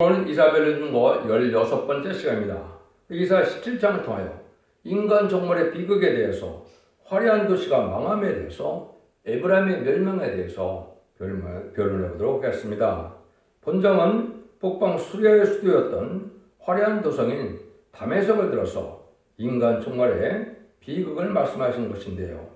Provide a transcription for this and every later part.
오늘 이사벨의 중고 16번째 시간입니다. 이사 17장을 통하여 인간 종말의 비극에 대해서, 화려한 도시가 망함에 대해서, 에브라임의 멸망에 대해서 변론해 보도록 하겠습니다. 본장은 북방 수리아의 수도였던 화려한 도성인 다메섹을 들어서 인간 종말의 비극을 말씀하신 것인데요.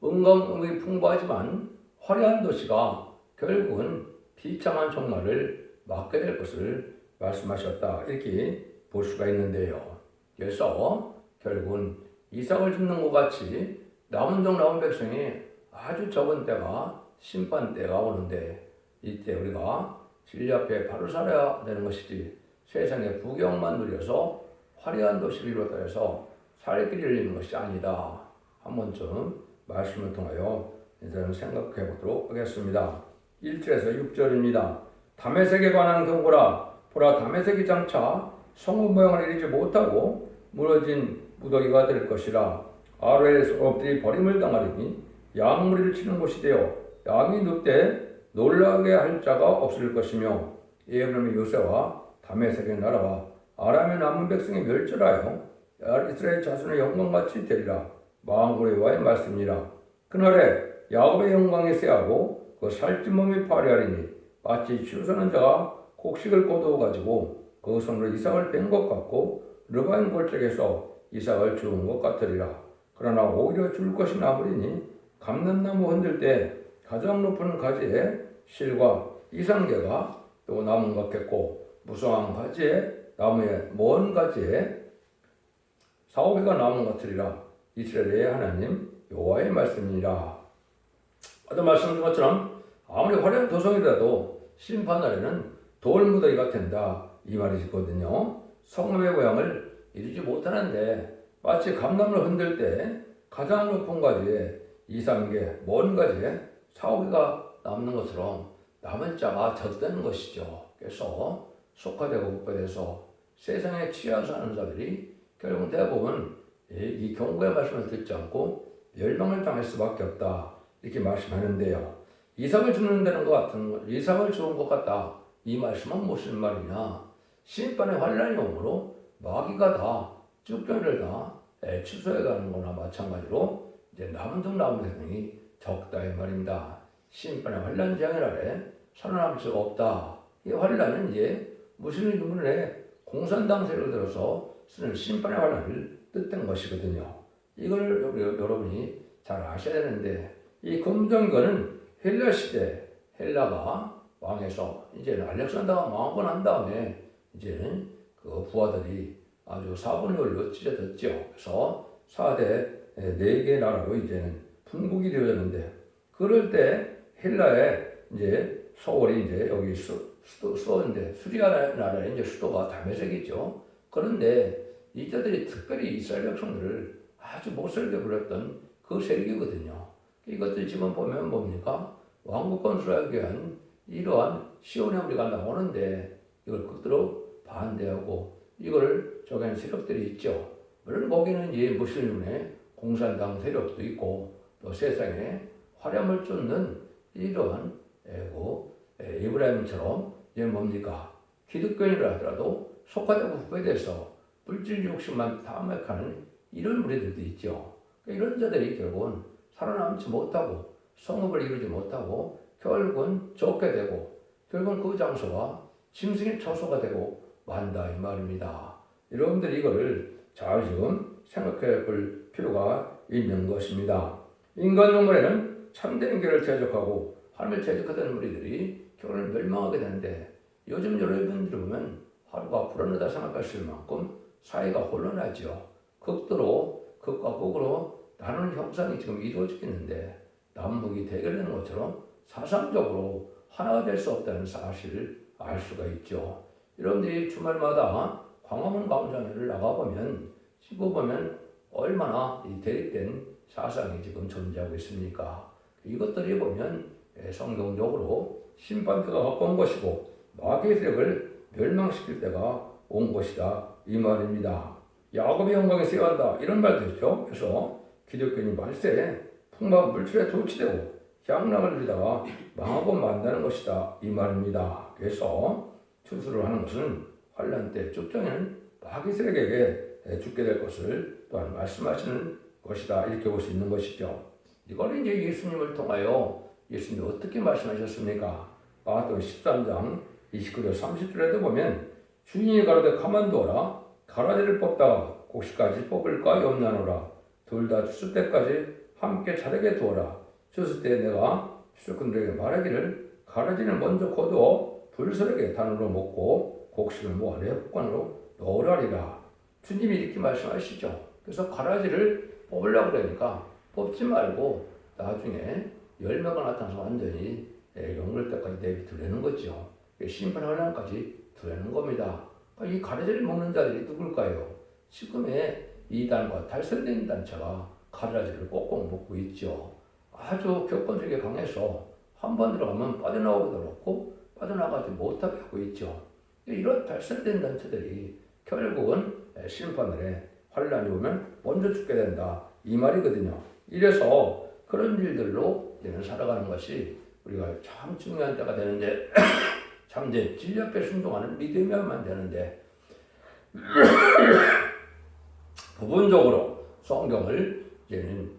은광음이 풍부하지만 화려한 도시가 결국은 비참한 종말을 맞게 될 것을 말씀하셨다, 이렇게 볼 수가 있는데요. 그래서 결국은 이삭을 줍는 것 같이 남은 종 남은 백성이 아주 적은 때가 심판 때가 오는데, 이때 우리가 진리 앞에 바로 살아야 되는 것이지, 세상의 부경만 누려서 화려한 도시를 이루었다 해서 살 길이 열리는 것이 아니다. 한 번쯤 말씀을 통하여 이제는 생각해 보도록 하겠습니다. 1절에서 6절입니다. 다메섹에 관한 경고라. 보라, 다메섹이 장차 성읍 모양을 이루지 못하고 무너진 무더기가 될 것이라. 아로의 성읍들이 버림을 당하리니 양무리를 치는 곳이 되어 양이 눕되 놀라게 할 자가 없을 것이며, 에브라임의 요새와 다메섹의 나라와 아람의 남은 백성이 멸절하여 이스라엘 자손의 영광같이 되리라. 만군의 여호와의 말씀이라. 그날에 야곱의 영광이 쇠하고 그 살찐 몸이 파리하리니 마치 치우서는 자가 곡식을 거두어가지고 그 손으로 이삭을 뺀 것 같고 르바임 골짜기에서 이삭을 주운 것 같으리라. 그러나 오히려 줄 것이 나무리니 감람나무 흔들 때 가장 높은 가지에 실과 이상계가 또 나무 같겠고, 무성한 가지에 나무의 먼 가지에 사오개가 나무 같으리라. 이스라엘의 하나님 여호와의 말씀이니라. 아까 말씀드린 것처럼 아무리 화려한 도성이라도 심판날에는 돌무더기가 된다, 이 말이거든요. 성읍의 모양을 이루지 못하는데 마치 감람을 흔들 때 가장 높은 가지에 이상계, 먼 가지에 사오개가 남는 것처럼 남은 자가 적다는 것이죠. 그래서 속화되고 분배돼서 세상에 취하여 사는 자들이 결국 대부분 이 경고의 말씀을 듣지 않고 멸망을 당할 수밖에 없다, 이렇게 말씀하는데요. 이삭을 죽는다는 것 같은, 이삭을 죽은 것 같다, 이 말씀은 무슨 말이냐? 심판의 환란이 오므로 마귀가 다 쭉정이를 다 취소해 가는 거나 마찬가지로 이제 남은 종 남은 백성이 적다, 이 말입니다. 심판의 환란 재앙의 날에 살아남을 수가 없다. 이 환란은 이제 무슬림 문의 공산당 세력을 들어서 쓰는 심판의 환란을 뜻한 것이거든요. 이걸 여러분이 잘 아셔야 되는데, 이 금정거는 헬라 시대, 헬라가 망해서 이제는 알렉산더가 망하고 난 다음에 이제는 그 부하들이 아주 4분의 1로 찢어졌죠. 그래서 4대 4개 나라로 이제는 분국이 되어졌는데, 그럴 때 헬라의 이제 서울이 이제 여기 수도인데, 수리아 나라의 이제 수도가 다메섹이죠. 그런데 이자들이 특별히 이스라엘 백성들을 아주 못살게 불렀던 그 세력이거든요. 이것들 지금 보면 뭡니까? 왕국 건설하기 위한 이러한 시온의 우리가 나오는데 이걸 극도로 반대하고 이걸 저기는 세력들이 있죠. 물론 거기는 이제 무슬림의 공산당 세력도 있고 또 세상에 화려함을 쫓는 이러한 이브라임처럼 이제 뭡니까? 기득권이라 하더라도 속화되고 후배돼서 물질 욕심만 탐욕하는 이런 무리들도 있죠. 이런 자들이 결국은 살아남지 못하고 성읍을 이루지 못하고 결국은 쫓게 되고 결국은 그 장소가 짐승의 처소가 되고 만다, 이 말입니다. 여러분들이 이거를 잘 좀 생각해 볼 필요가 있는 것입니다. 인간 영혼에는 참된 길을 대적하고 하나님을 대적하던 무리들이 결국은 멸망하게 되는데, 요즘 여러분들이 보면 하루가 불안하다 생각하실 만큼 사회가 혼란하죠. 극도로 극과 극으로 나누는 형상이 지금 이루어지고 있는데, 남북이 대결되는 것처럼 사상적으로 하나가 될 수 없다는 사실을 알 수가 있죠. 여러분들이 주말마다 광화문 광장을 나가보면 씹어보면 얼마나 이 대립된 사상이 지금 존재하고 있습니까? 이것들이 보면 성경적으로 심판때가 가까운 것이고 마귀의 세력을 멸망시킬 때가 온 것이다, 이 말입니다. 야곱의 영광에 쇠한다, 이런 말도 있죠. 그래서 기독교인이 말세에 풍부한 물질에 도취되고 향락을 누리다가 망하고 만다는 것이다, 이 말입니다. 그래서 추수를 하는 것은 환란 때 쭉정에는 마귀들에게 죽게 될 것을 또한 말씀하시는 것이다. 이렇게 볼 수 있는 것이죠. 이걸 이제 예수님을 통하여 예수님이 어떻게 말씀하셨습니까? 마가복음 13장 29절 30절에도 보면 주인이 가로되 가만두어라 가라지를 뽑다가 곡식까지 뽑을까 염려하노라 둘 다 추수 때까지 함께 자르게 두어라 추수 때 내가 추수꾼들에게 말하기를 가라지를 먼저 거두어 불설에게 단으로 먹고 곡식을 모아 내 복관으로 넣으라리라. 주님이 이렇게 말씀하시죠. 그래서 가라지를 뽑으려고 그러니까 뽑지 말고 나중에 열매가 나타나서 완전히 영물 때까지 내비두려는 거죠. 심판 환란까지 두려는 겁니다. 이 가라지를 먹는 자들이 누굴까요? 지금의 이단과 탈선된 단체가 가라지를 꼭꼭 먹고 있죠. 아주 격언적이 강해서 한 번 들어가면 빠져나오기도 어렵고 빠져나가지 못하게 하고 있죠. 이런 탈선된 단체들이 결국은 심판날에 환란이 오면 먼저 죽게 된다. 이 말이거든요. 이래서 그런 일들로 이제는 살아가는 것이 우리가 참 중요한 때가 되는데 참된 진리 앞에 순종하는 믿음이야만 되는데 부분적으로 성경을 이제는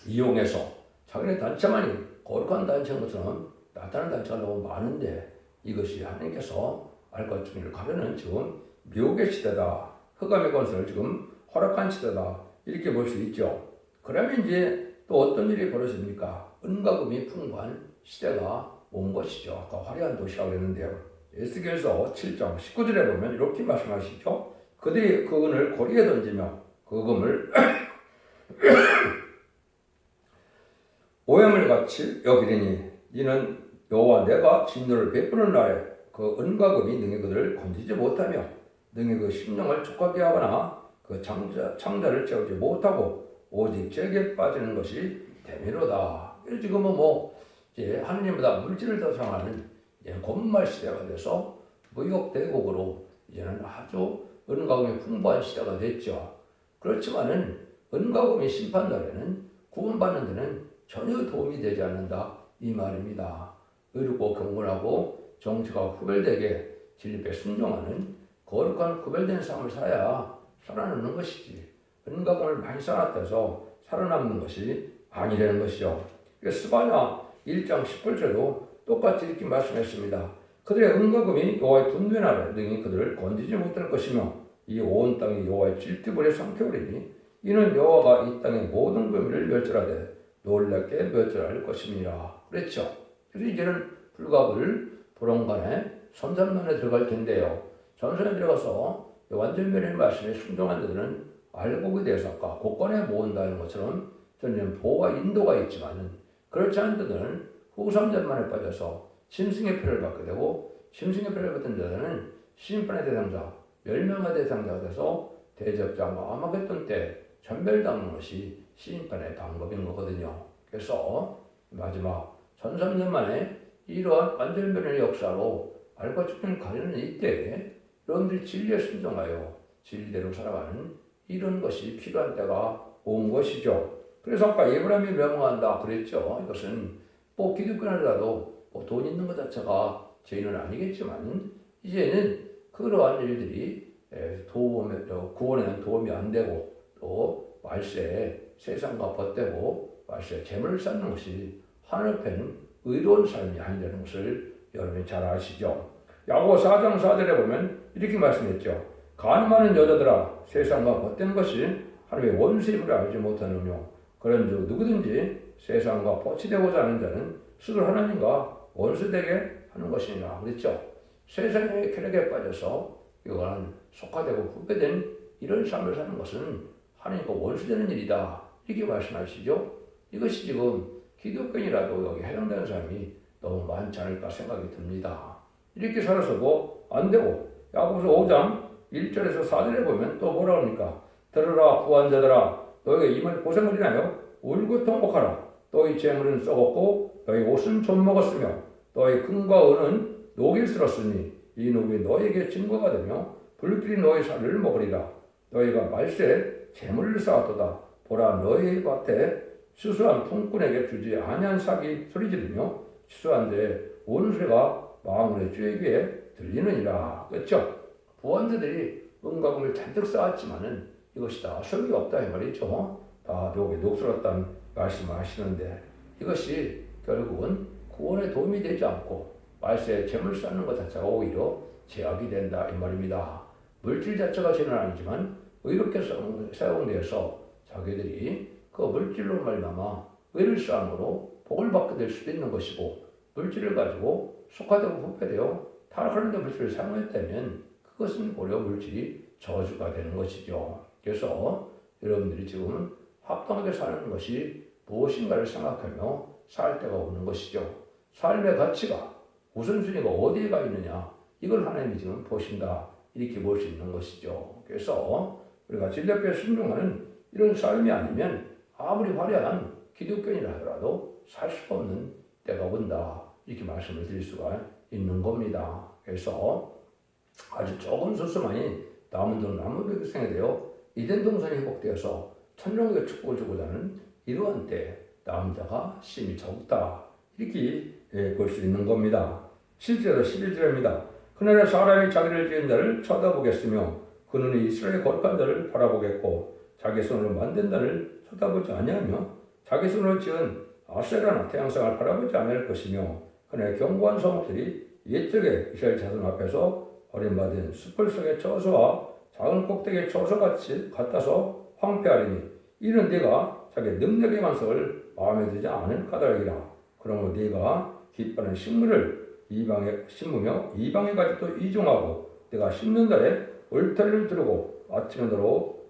이용해서 자기네 단체만이 거룩한 단체인 것처럼 나타나는 단체가 너무 많은데 이것이 하나님께서 알것중이를 가려는 지금 미혹의 시대다. 흑암의 권세를 지금 허락한 시대다. 이렇게 볼 수 있죠. 그러면 이제 또 어떤 일이 벌어집니까? 은과 금이 풍부한 시대가 온 것이죠. 아까 화려한 도시라고 했는데요. 에스겔서 7장 19절에 보면 이렇게 말씀하시죠. 그들이 그 은을 고리에 던지며 그 금을 오염을 같이 여기리니 이는 여호와 내가 진노를 베푸는 날에 그 은과 금이 능히 그들을 건지지 못하며 능히 그 심령을 촉하게 하거나 그 창자를 채우지 못하고 오직 죄에 빠지는 것이 대미로다. 지금은 이제 하느님보다 물질을 더 사랑하는 권말 시대가 돼서 무역 대국으로 이제는 아주 은과 금이 풍부한 시대가 됐죠. 그렇지만은 은과 금이 심판날에는 구원받는 데는 전혀 도움이 되지 않는다 이 말입니다. 의롭고 경건하고 정치가 구별되게 진리에 순종하는 거룩한 구별된 삶을 살아야 살아남는 것이지 은과 금을 많이 쌓았다 해서 살아남는 것이 아니라는 것이죠. 스바냐 1장 18절도 똑같이 이렇게 말씀했습니다. 그들의 은과 금이 여호와의 분노의 날에 능히 그들을 건지지 못할 것이며 이 온 땅이 여호와의 질투벌에 삼켜버리니 이는 여호와가 이 땅의 모든 금을 멸절하되 놀랍게 멸절할 것입니다. 그랬죠. 그래서 이제는 불가불 보름간에 선산면에 들어갈 텐데요. 전선에 들어가서 완전 면의 말씀에 순종한 자들은 알곡에 대해서 아까 곳간에 모은다는 것처럼 저는 보호와 인도가 있지만은 그렇지 않은 자들은 후삼전만에 빠져서 짐승의 표를 받게 되고 짐승의 표를 받은 자들은 심판의 대상자, 멸망의 대상자가 돼서 대접장과 아마겟돈 때 전멸당하는 것이 심판의 방법인 거거든요. 그래서 마지막 1300년 만에 이러한 완전변의 역사로 알과 죽음을 가리는 이때에 여러분들이 진리에 순종하여 진리대로 살아가는 이런 것이 필요한 때가 온 것이죠. 그래서 아까 에브라임이 멸망한다 그랬죠. 이것은 기득권이라도 돈 있는 것 자체가 죄인은 아니겠지만 이제는 그러한 일들이 구원에는 도움이 안 되고 또 말세에 세상과 벗되고 말세에 재물을 쌓는 것이 하늘 앞에는 의로운 삶이 아니라는 것을 여러분이 잘 아시죠. 야고보 4장 4절에 보면 이렇게 말씀했죠. 간음하는 여자들아 세상과 벗된 것이 하나님의 원수임을 알지 못하느뇨. 그런즉 누구든지 세상과 포치되고자 하는 자는 스스로 하나님과 원수되게 하는 것이니라 그랬죠. 세상의 쾌락에 빠져서 이거는 속화되고 후배된 이런 삶을 사는 것은 하나님과 원수되는 일이다. 이렇게 말씀하시죠. 이것이 지금 기독교인이라도 여기 해당되는 사람이 너무 많지 않을까 생각이 듭니다. 이렇게 살아서도 안 되고 야고보서 5장 1절에서 4절에 보면 또 뭐라 합니까? 들으라 부한자들아 너희가 이 말 고생을 인하여 울고 통곡하라. 너희 재물은 썩었고 너희 옷은 좀먹었으며 너희 금과 은은 녹이 슬었으니 이 녹이 너희에게 증거가 되며 불길이 너희 살을 먹으리라. 너희가 말세에 재물을 쌓았도다. 보라 너희 밭에 수수한 품꾼에게 주지 아니한 삭이 소리지르며 수수한 데에 온수레가 마음의 쥐에게 들리느니라. 그렇죠? 부원들이 은과금을 잔뜩 쌓았지만은 이것이 다 소용이 없다 이 말이죠. 다 독에 녹슬었다는 말씀을 하시는데 이것이 결국은 구원에 도움이 되지 않고 말세에 재물 쌓는 것 자체가 오히려 제약이 된다 이 말입니다. 물질 자체가 죄는 아니지만 의롭게 사용되어서 자기들이 그 물질로 말미암아 의를 쌓음으로 복을 받게 될 수도 있는 것이고 물질을 가지고 속화되고 후패되어 타락하는 데 물질을 사용했다면 그것은 오히려 물질이 저주가 되는 것이죠. 그래서 여러분들이 지금 합당하게 사는 것이 무엇인가를 생각하며 살 때가 오는 것이죠. 삶의 가치가 우선순위가 어디에 가 있느냐 이걸 하나님이 지금 보신다 이렇게 볼 수 있는 것이죠. 그래서 우리가 진리앞에 순종하는 이런 삶이 아니면 아무리 화려한 기독교인이라 하더라도 살 수가 없는 때가 온다 이렇게 말씀을 드릴 수가 있는 겁니다. 그래서 아주 조금 수수만이 남은 돈 남은 백성에 되어 이된 동선이 회복되어서 천정의 축복을 주고자 하는 이러한 때 남은 자가 심히 적다 이렇게 볼 수 있는 겁니다. 실제로 11절입니다. 그날에 사람이 자기를 지은 자를 쳐다보겠으며 그 눈이 이스라엘의 거룩한 자를 바라보겠고 자기 손으로 만든 자를 쳐다보지 아니하며 자기 손으로 지은 아세라나 태양상을 바라보지 않을 것이며 그날의 견고한 성읍들이 옛적에 이스라엘 자손 앞에서 버림받은 숲을 속의 처소와 작은 꼭대기의 처소같이 같아서 황폐하리니 이는 네가 자기 능력의 만석을 마음에 들지 않은 까닭이라. 그러므로 네가 기뻐하는 식물을 이방에 심으며 이방에 가지도 이종하고 내가 심는 달에 울타리를 두르고 아침에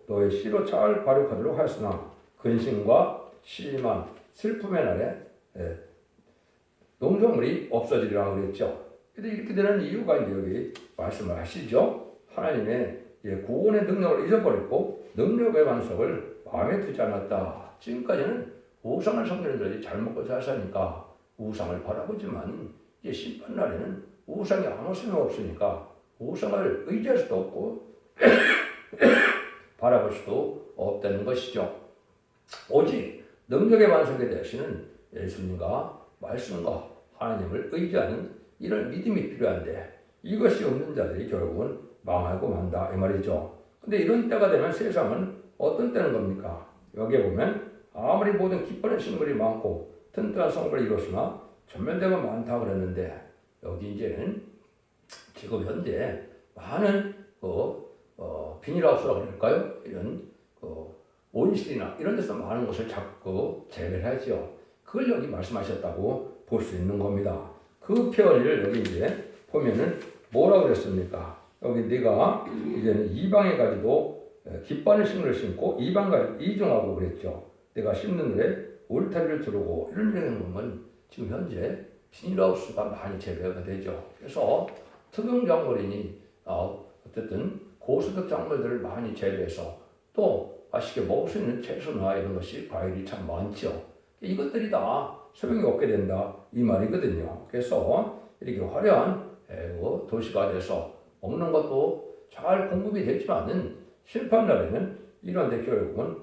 너의 씨로 잘 발육하도록 하였으나 근심과 심한 슬픔의 날에 농작물이 없어지리라 그랬죠. 근데 이렇게 되는 이유가 이제 여기 말씀을 하시죠. 하나님의 구원의 능력을 잊어버렸고 능력의 반석을 마음에 두지 않았다. 지금까지는 우상을 섬기는 자들이 잘 먹고 잘 사니까 우상을 바라보지만 이제 심판날에는 우상이 아무 소용 없으니까 우상을 의지할 수도 없고 바라볼 수도 없다는 것이죠. 오직 능력의 반석에 대하시는 예수님과 말씀과 하나님을 의지하는 이런 믿음이 필요한데 이것이 없는 자들이 결국은 망하고 만다 이 말이죠. 근데 이런 때가 되면 세상은 어떤 때는 겁니까? 여기에 보면 아무리 모든 기뻐하는 식물이 많고 튼튼한 성물을 이뤘으나 전멸되면 많다 그랬는데 여기 이제는 지금 현재 많은 비닐하우스라고 그럴까요? 이런 온실이나 이런 데서 많은 것을 자꾸 재배하죠. 그걸 여기 말씀하셨다고 볼 수 있는 겁니다. 그 표현을 여기 이제 보면은 뭐라고 그랬습니까? 여기 네가 이제는 이방에 가지도 기뻐하는 식물을 심고 이방 가지고 이종하고 그랬죠. 내가 심는 데에 울타리를 두르고 이런 얘기는 보면 지금 현재 비닐하우스가 많이 재배가 되죠. 그래서 특용 작물이니 어쨌든 고소득 작물들을 많이 재배해서 또 맛있게 먹을 수 있는 채소나 이런 것이 과일이 참 많죠. 이것들이 다 소용이 없게 된다 이 말이거든요. 그래서 이렇게 화려한 도시가 돼서 먹는 것도 잘 공급이 되지만은 심판 날에는 이런 데 결국은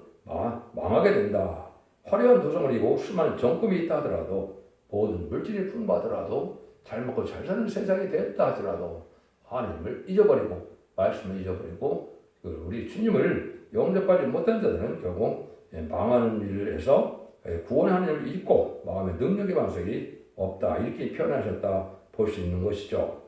망하게 된다. 화려한 도성을 이고 수많은 정금이 있다 하더라도 모든 물질이 풍부하더라도 잘 먹고 잘 사는 세상이 됐다 하더라도 하나님을 잊어버리고 말씀을 잊어버리고 우리 주님을 영접하지 못한 자들은 결국 망하는 일을 해서 구원의 하나님을 잊고 마음의 능력의 반석이 없다 이렇게 표현하셨다 볼 수 있는 것이죠.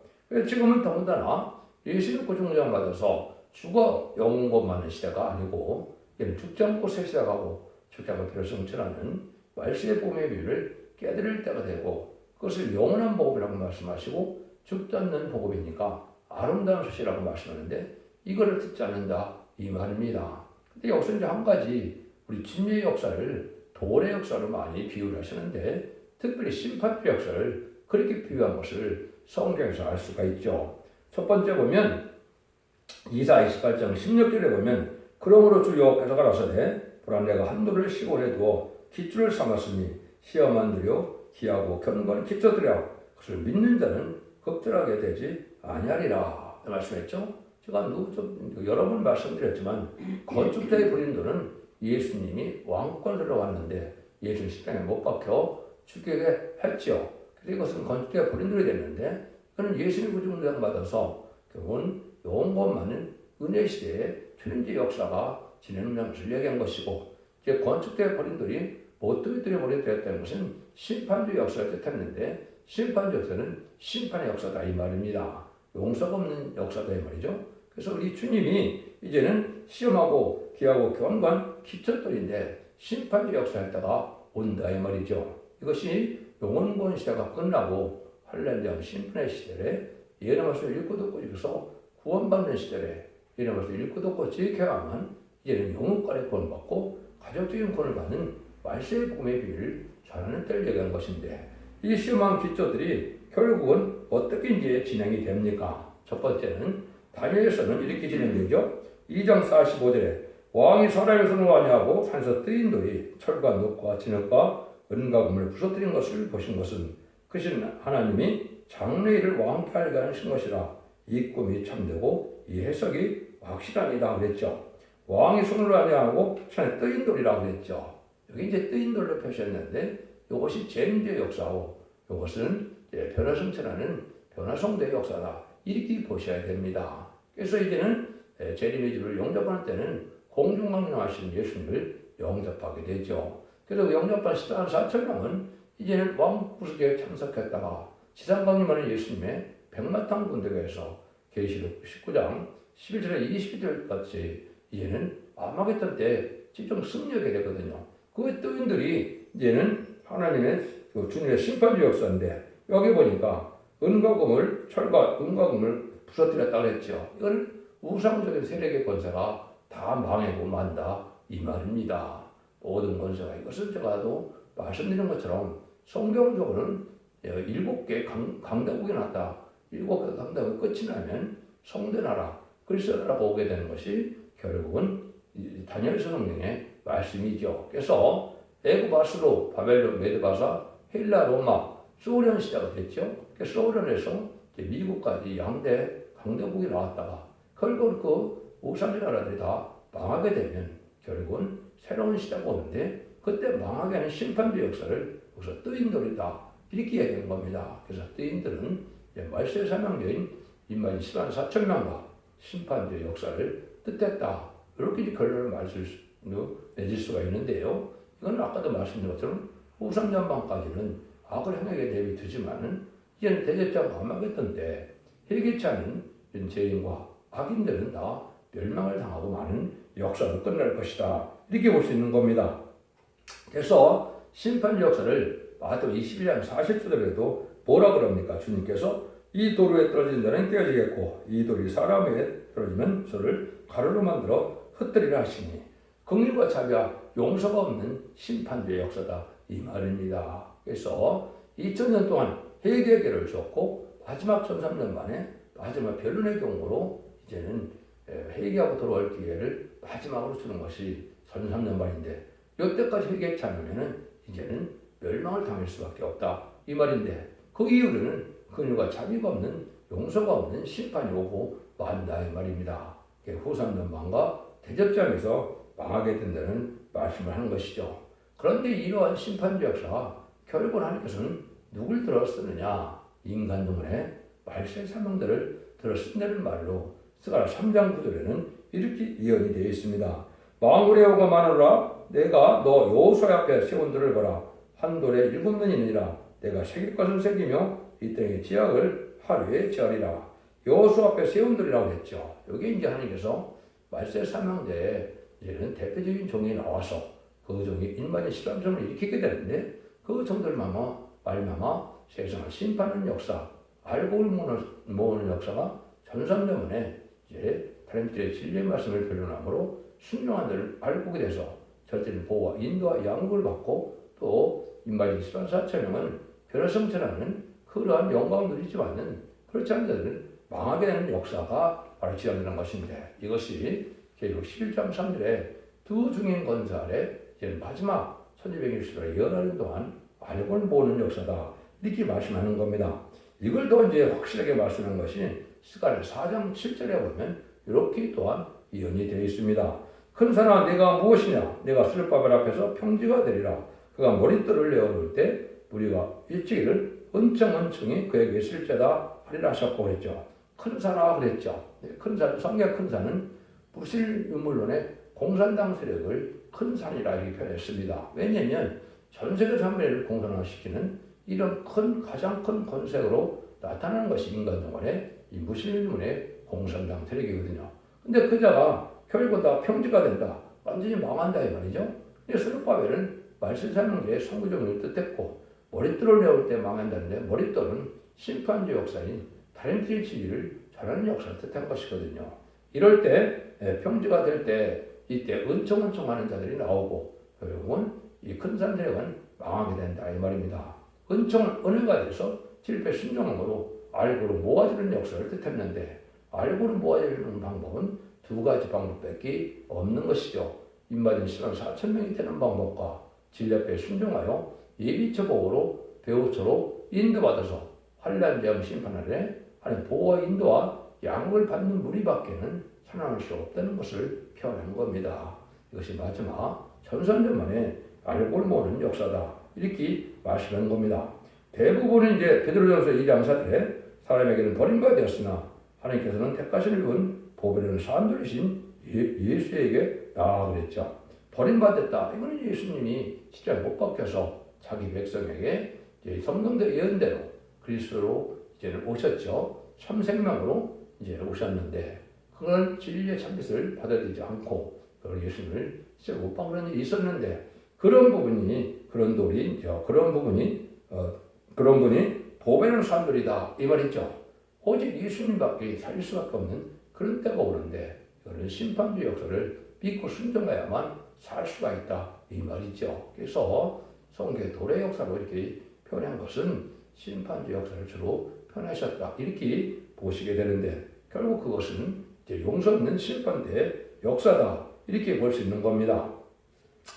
지금은 더군다나 예수님 구중장 받아서 죽어 영원권 많은 시대가 아니고 이는 죽지 않고 새 시작하고 죽지 않고 피로 성천하는 말씀의 봄의 비유를 깨달을 때가 되고 그것을 영원한 복음이라고 말씀하시고 죽지 않는 복음이니까 아름다운 소식이라고 말씀하는데 이거를 듣지 않는다 이 말입니다. 근데 여기서 이제 한 가지 우리 진리의 역사를 돌의 역사로 많이 비유를 하시는데 특별히 심판의 역사를 그렇게 비유한 것을 성경에서 알 수가 있죠. 첫 번째 보면 이사 28장 16절에 보면 그러므로 주여 가라사대 보라 내가 한도를 시골에 두어 기초를 삼았으니 시험한 들여 기하고 견고한 기초들이라 그것을 믿는 자는 걱정하게 되지 아니하리라 말씀했죠. 제가 여러 번 말씀드렸지만 건축자의 브린도는 예수님이 왕권으로 왔는데 예수 십자가에 못 박혀 죽게 했죠. 그래서 이것은 건축자의 브린도이 됐는데 그는 예수님 구주문장 받아서 결국은 영원만은 은혜 시대에 천지 역사가 진행된 것을 얘기한 것이고, 이제 건축대 버린들이 모토이들이 버려졌다는 것은 심판주의 역사를 뜻했는데, 심판주의 역사는 심판의 역사다 이 말입니다. 용서가 없는 역사다 이 말이죠. 그래서 우리 주님이 이제는 시험하고 기하고 교환관 기초돌인데 심판주의 역사에다가 온다 이 말이죠. 이것이 영원권 시대가 끝나고 환란장 심판의 시대에 예언의 말씀을 읽고 듣고 읽어서 구원받는 시대에 예언의 말씀을 읽고 듣고 지켜야만 이제는 영혼권의 구원을 받고 가족적인 구원을 받는 말세의 복음의 비밀을 전하는 때를 얘기하는 것인데, 이 시험한 기초들이 결국은 어떻게 이제 진행이 됩니까? 첫 번째는 다니엘서는 이렇게 진행되죠. 2장 45절에 왕이 사람의 손을 완유하고 산에서 뜨인 돌이 철과 놋과 진흙과 은과 금을 부서뜨린 것을 보신 것은 그신 하나님이 장래일을 왕께 알게 하신 것이라. 이 꿈이 참되고 이 해석이 확실합니다 그랬죠. 왕이 손을 완유하고 산에 뜨인 돌이라고 그랬죠. 여기 이제 뜨인 돌로 표시했는데 이것이 쟁제의 역사고 이것은 변화성체라는 변화성대의 역사다. 이렇게 보셔야 됩니다. 그래서 이제는 재림의 집을 영접할 때는 공중강림하신 예수님을 영접하게 되죠. 그래서 영접한 14만 4천 명은 이제는 왕구석에 참석했다가 지상강림하는 예수님의 백마탄 군대에서 계시록 19장 11절에 20절까지 이제는 아마겟돈 때 집중 승리하게 되거든요. 그 뜨인들이 이제는 하나님의 주님의 심판주 역사인데, 여기 보니까 은과 금을 철과 은과 금을 부서뜨렸다고 했죠. 이건 우상적인 세력의 권세가 다 망하고 만다 이 말입니다. 모든 권세가, 이것은 제가도 말씀드린 것처럼 성경적으로는 7개 강대국이 났다. 7개 강대국이 끝이 나면 성대나라 그리스도 나라가 오게 되는 것이 결국은 다니엘 성경의 말씀이죠. 그래서 애굽 아수르 바벨론 메드바사 헬라 로마 소련 시대가 됐죠. 소련에서 미국까지 양대 강대국이 나왔다가 결국 그 우상의 나라들이 다 망하게 되면 결국은 새로운 시대가 오는데, 그때 망하게 하는 심판주 역사를 여기서 뜨인들이다 이렇게 얘기하는 겁니다. 그래서 뜨인들은 말세의 사명자인 인만 10만 4천 명과 심판주의 역사를 뜻했다. 이렇게 결론을 내질 수가 있는데요. 이건 아까도 말씀드린 것처럼 우상전방까지는 악을 행하게 내비두지만은 이제는 대제자가 감하겠던데 회개치 않은 죄인과 악인들은 다 멸망을 당하고 많은 역사로 끝날 것이다. 이렇게 볼 수 있는 겁니다. 그래서 심판 역사를 마태복음 21장 40절에도 뭐라 그럽니까? 주님께서 이 돌 위에 떨어진 자는 깨어지겠고 이 돌이 사람 위에 떨어지면 저를 가루로 만들어 흩뜨리라 하시니, 긍휼과 자비와 용서가 없는 심판주의 역사다 이 말입니다. 그래서 2000년 동안 회개계를 줬고 마지막 1300년 만에 마지막 변론의 경우로 이제는 회개하고 돌아올 기회를 마지막으로 주는 것이 1300년 만인데, 이때까지 회개치 않으면 이제는 멸망을 당할 수밖에 없다 이 말인데, 그 이후로는 긍휼과 자비가 없는 용서가 없는 심판이 오고 만다 이 말입니다. 후삼전망과 대접장에서 망하게 된다는 말씀을 하는 것이죠. 그런데 이러한 심판주 역사가 결국 하나님께서는 누굴 들어 쓰느냐? 인간 동문의 말세 사명들을 들어 쓴다는 말로 스가랴 3장 9절에는 이렇게 예언이 되어 있습니다. 망울의 여호가 마누라, 내가 너 여호수아 앞에 세운 돌을 보라. 한 돌에 7면이 있느니라. 내가 새길 것을 새기며 이 땅의 지약을 하루에 지하리라. 여호수아 앞에 세운 돌이라고 했죠. 여기 이제 하나님께서 말세 사명대에 이제는 대표적인 종이 나와서 그 종이 일반의 13점을 일으키게 되는데, 그 종들 말마마 세상을 심판하는 역사, 알고를 모으는 역사가 전산대문에 이제 하나님의 진리의 말씀을 변론함으로 순종한 자를 알고게 돼서 절대는 보호와 인도와 양육을 받고, 또 인마지 10만 4천 명은 변화성체라는 그러한 영광을 누리지만은 그렇지 않은 자들은 망하게 되는 역사가 바로 지향되는 것인데, 이것이 계시록 11장 3절에 두 중인 권사 아래 마지막 1260일 예언하는 동안 알고를 모으는 역사다 이렇게 말씀하는 겁니다. 이걸 더 이제 확실하게 말씀하는 것이 스가랴 4장 7절에 보면 이렇게 또한 예언이 되어 있습니다. 큰 산아 내가 무엇이냐? 내가 스룹바벨 앞에서 평지가 되리라. 그가 머릿돌을 내어놓을 때 우리가 일찍이를 은청은청이 그에게 있을지다 하리라 하셨고 그랬죠. 큰 산아 그랬죠. 큰 산, 성경 큰 산은 무실유물론의 공산당 세력을 큰 산이라 이렇게 표현했습니다. 왜냐하면 전 세계 산업을 공산화시키는 이런 가장 큰 권색으로 나타나는 것이 인간 동안의 이 무실유물의 공산당 세력이거든요. 근데 그자가 결국 다 평지가 된다. 완전히 망한다 이 말이죠. 스룹바벨은 말세사명제의 선구정을 뜻했고 머릿돌을 내올 때 망한다는데 머릿돌은 심판주 역사인 다림질의 진리를 전하는 역사를 뜻한 것이거든요. 이럴 때 평지가 될 때 이때 은총하는 자들이 나오고 결국은 이 큰 산세력은 망하게 된다 이 말입니다. 은혜가 돼서 질패 순종함으로 알고로 모아지는 역사를 뜻했는데 알고로 모아지는 방법은 두 가지 방법밖에 없는 것이죠. 인마진 10만 4천 명이 되는 방법과 진리앞에 순종하여 예비처복으로 배우처로 인도받아서 환난제한 심판하래 하는 보호와 인도와 양을 받는 무리밖에는 살아날 수 없다는 것을 표현한 겁니다. 이것이 마지막 전선전만의 알고를 모으는 역사다. 이렇게 말씀한 겁니다. 대부분은 이제 베드로전서 2장 4절에 사람에게는 버림받았으나 하나님께서는 택하신 분 보배로는 사람들이신 예수에게 나아 그랬죠. 버림받았다. 이거는 예수님이 진짜 못 박혀서 자기 백성에게 이제 성경대 예언대로 그리스도로 이제는 오셨죠. 참 생명으로 이제 오셨는데 그런 진리의 참빛을 받아들이지 않고 예수님을 진짜 못 박는 일이 있었는데 그런 부분이 그런 분이 보배는 사람들이다 이 말이죠. 오직 예수님밖에 살릴 수밖에 없는 그런 때가 오는데 이거는 심판주 역사를 믿고 순종해야만 살 수가 있다 이 말이죠. 그래서 성경의 도래 역사로 이렇게 표현한 것은 심판주 역사를 주로 표현하셨다 이렇게 보시게 되는데 결국 그것은 이제 용서 없는 심판대의 역사다 이렇게 볼 수 있는 겁니다.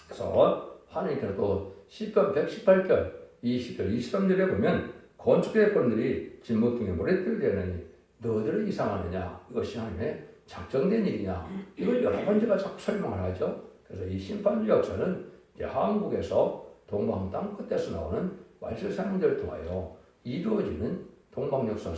그래서 하나님께서도 시편 118편 20절 23절에 보면 건축의 권들이 진목 중에 모래뜰 되느니 너희들은 이상하느냐 이것이 하나님의 작정된 일이냐 이걸 여러 번 제가 자꾸 설명을 하죠. 그래서 이 심판주 역사는 이제 한국에서 동방 땅 끝에서 나오는 말세상들을 통하여 이루어지는 동방 역사,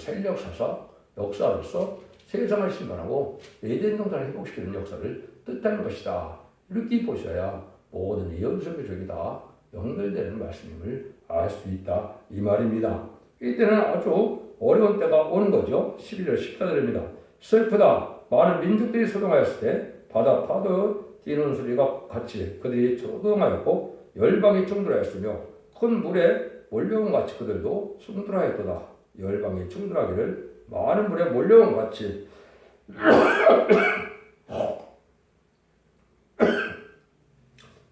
역사로서 세상을 심판하고 에덴 동산을 회복시키는 역사를 뜻하는 것이다. 이렇게 보셔야 모든 예언서기적이 다 연결되는 말씀임을 알 수 있다. 이 말입니다. 이때는 아주 어려운 때가 오는 거죠. 11절 14절입니다. 슬프다. 많은 민족들이 소동하였을 때 바다 파도 뛰는 소리가 같이 그들이 소동하였고 열방이 충돌하였으며 큰 물에 몰려온 같이 그들도 충돌하였도다. 열방이 충돌하기를 많은 물에 몰려온 같이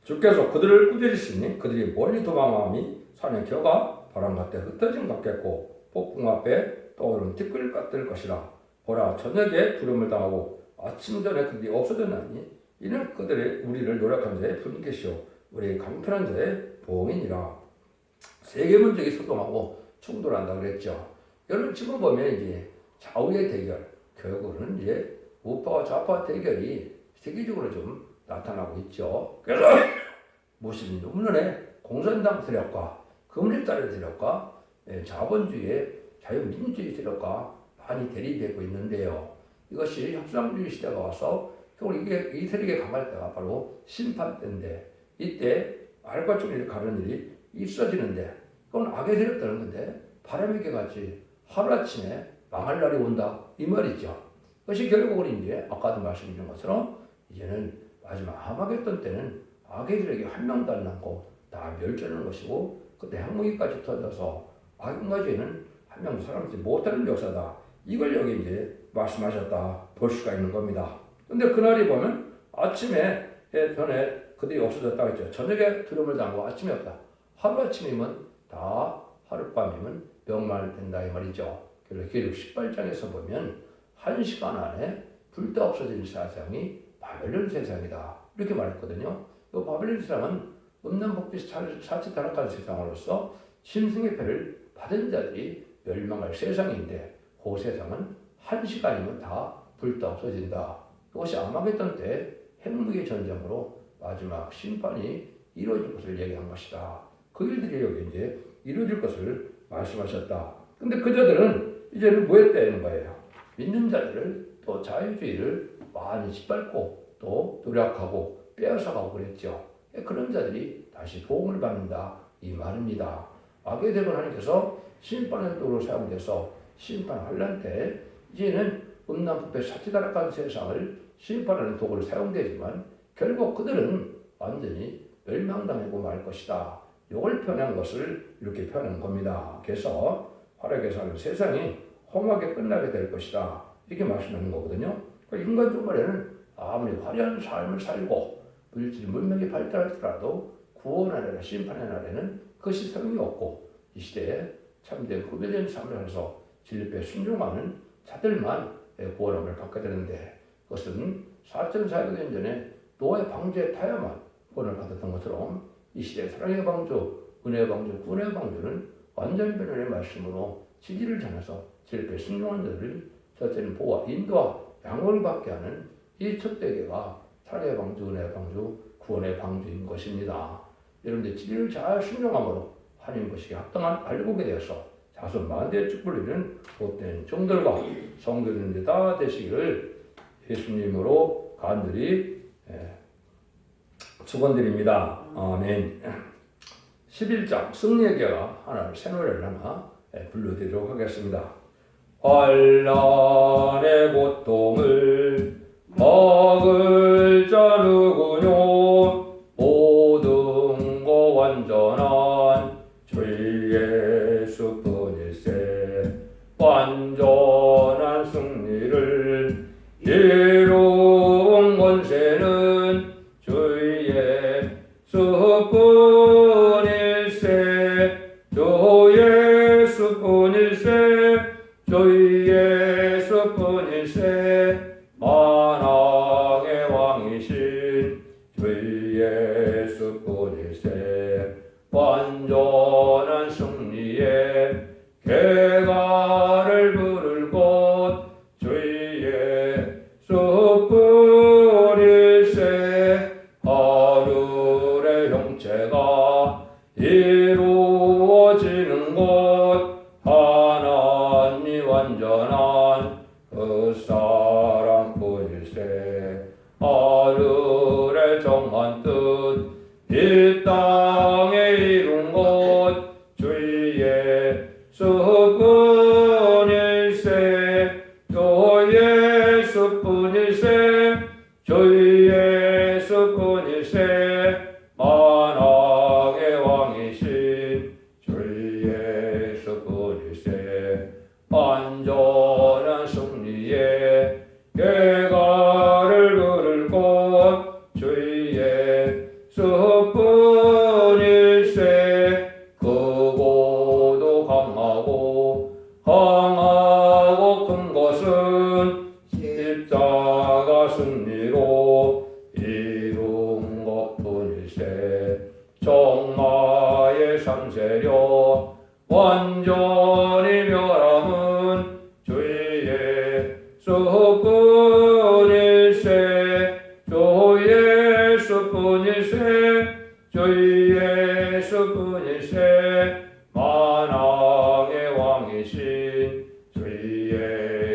주께서 그들을 꾸짖으시니 그들이 멀리 도망함이 산의 겨가 바람 같아 흩어진 것 같겠고 폭풍 앞에 떠오르는 티끌 같을 것이라. 보라 저녁에 두려움을 당하고 아침 전에 그들이 없어졌나니 이는 그들의 우리를 노력한 자의 분깃이요 우리의 강편한 자의 보응이니라. 세계 문제가 소동하고 충돌한다 그랬죠. 여러분 지금 보면 이제 좌우의 대결 결국은 이제 우파와 좌파 대결이 세계적으로 좀 나타나고 있죠. 그래서 무슬림 물론에 공산당 세력과 금리따르 세력과 자본주의의 자유민주주의 세력과 많이 대립되고 있는데요. 이것이 협상주의 시대가 와서 결국 이 세력이 강할 때가 바로 심판 때인데 이때 알과 총리를 가는 일이 있어지는데 그건 악의 세력들은 건데 바람의 개같이 하루아침에 망할 날이 온다 이 말이죠. 그것이 결국은 이제 아까도 말씀드린 것처럼 이제는 마지막 하마겟돈 때는 악의 세력이 한 명도 안 남고 다 멸절하는 것이고 그때 핵무기까지 터져서 악인가지에는 한 명도 살아남지 못하는 역사다. 이걸 여기 이제 말씀하셨다 볼 수가 있는 겁니다. 근데 그날이 보면 아침에 전에 그들이 없어졌다 했죠. 저녁에 두려움을 당하고 아침이었다. 하루아침이면 다 하룻밤이면 명말된다 이 말이죠. 그래서 기록 18장에서 보면 1시간 안에 불타 없어진 세상이 바벨론 세상이다. 이렇게 말했거든요. 이 바벨론 세상은 음란복빛 사치 타락한 세상으로서 짐승의 패를 받은 자들이 멸망할 세상인데 그 세상은 1시간이면 다 불타 없어진다. 이것이 아마겟돈 때 핵무기 전쟁으로 마지막 심판이 이루어질 것을 얘기한 것이다. 그 일들이 여기 이제 이루어질 것을 말씀하셨다. 근데 그자들은 이제는 뭐 했다는 거예요? 믿는 자들을 또 자유주의를 많이 짓밟고 또 노력하고 빼앗아가고 그랬죠. 그런 자들이 다시 보응을 받는다 이 말입니다. 악의 대본 하나님께서 심판의 도로 사용돼서 심판하려는 때 이제는 음란부패 사치다락한 세상을 심판하는 도구로 사용되지만 결국 그들은 완전히 멸망당하고 말 것이다. 이걸 표현한 것을 이렇게 표현한 겁니다. 그래서 활약에 사는 세상이 험하게 끝나게 될 것이다. 이렇게 말씀하는 거거든요. 그러니까 인간 종말에는 아무리 화려한 삶을 살고 물질 문명이 발달하더라도 구원의 날에 심판의 날에는 그것이 소용이 없고 이 시대에 참된 구별된 삶을 해서 진리에 순종하는 자들만 구원함을 받게 되는데 그것은 4,400년 전에 노아의 방주에 타야만 구원을 받았던 것처럼 이 시대의 사랑의 방주, 은혜의 방주, 구원의 방주는 완전 변론의 말씀으로 진리를 전해서 진리에 순종한 자들을 첫째는 보호와 인도와 양호를 받게 하는 이 첫 대계가 사랑의 방주, 은혜의 방주, 구원의 방주인 것입니다. 여러분들 진리를 잘 순종함으로 하나님 보시기에 합당한 발복에 대해서 자손 만대의 축복을 이루는 복된 종들과 성도들이 다 되시기를 예수님으로 간절히 축원드립니다. 아멘. 11장 승리의 계가 하나를 새 노래를 하나 불러드리도록 하겠습니다. 환난의 고통을 막을 자 누구뇨 모든 거 완전한 주 예수뿐일세 완전한 승리를 이룬 권세는 주 예수뿐일세 주 예수뿐일세 주 예수뿐일세 만왕의 왕이신 주 예수뿐일세 완전한 승리에 개가를 부를 곳 주 예수뿐일세 하늘의 형체가 이루어지는 곳 하나님 완전한 그 사랑뿐일세 하늘의 정한 뜻 이 땅에 이룬 곳 주 예수뿐일세 주 예수뿐일세 주 예수뿐일세 만왕의 왕이신 주 예수뿐일세 완전한 승리에 개가를 부를 곳 주 예수뿐일세 크고도 강하고 큰 것은 십자가 승리로 이룬 것뿐일세 정마의 상세력 완전히 멸함은 주 예수뿐일세 주 예수뿐일세 주 예수뿐일세 만왕의 왕이신 주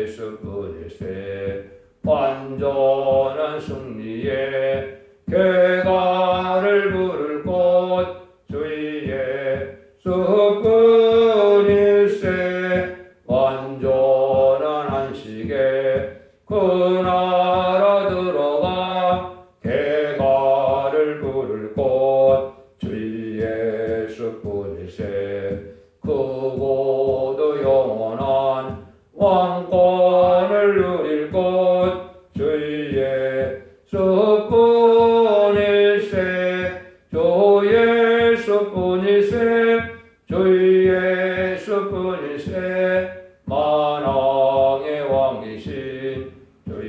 예수뿐일세 완전한 승리에 개가를 부를 곳 주 예수뿐일세 완전한 안식에 그 나라 들어가 개가를 부를 곳 주 예수뿐일세 크고도 영원한 왕권을 누릴 곳 주 예수뿐일세 주 예수뿐일세 주 예수뿐일세 만왕의 왕이신 주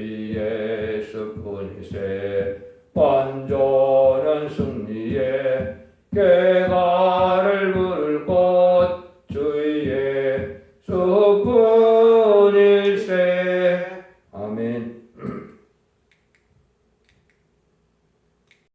예수뿐일세 완전한 승리에 개가